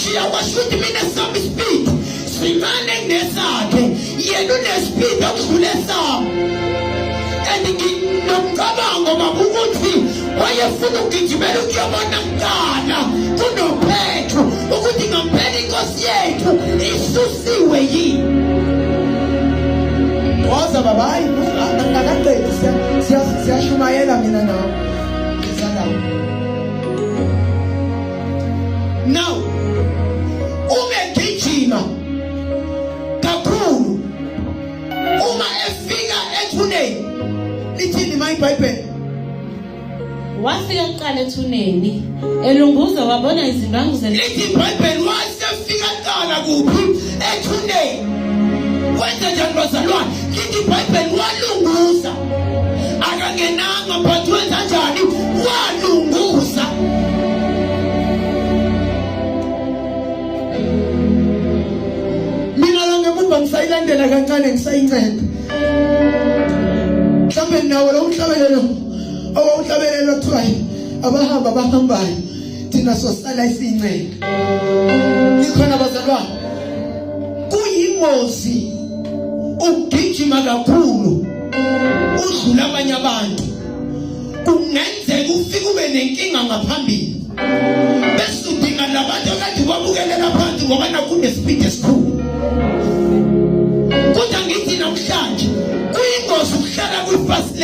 Ngishiya kwashuthi mina sami speed simane nesakhe yena unespeed okudlule sami and nginomcabango mabukuthi wayefuna ukugijimela ukuyobona mntana kunoPetro ukuthi ngampela inkosi yethu isusiwe yini. Waza babayi ngakaqedi siyashumayela mina nawe. Now umegijima kakhulu uma efika ethuneni lithini mayiBhayibheli wafika kuqala ethuneni elunguza wabona izindwangu lithi iBhayibheli wasefika kuqala kuphi ethuneni wenza njani bazalwane lithi iBhayibheli walunguza akangenanga but wenza njani walunguza. Ngisayilandela kancane ngisayinceda mhlambe nawo lo umhlabelelo awuhlabelelo kuthiwa abahambayo thina sosala isinceda. Ngikhona bazalwane kuyingozi ukugijima kakhulu udlula abanye abantu kungenzeka ufike ube nenkinga ngaphambili bese udinga labantu akade babukelela phansi ngoba nakunespeed esikhulu. Kodwa ngithi namhlanje kuyingozi ukuhlala kwifast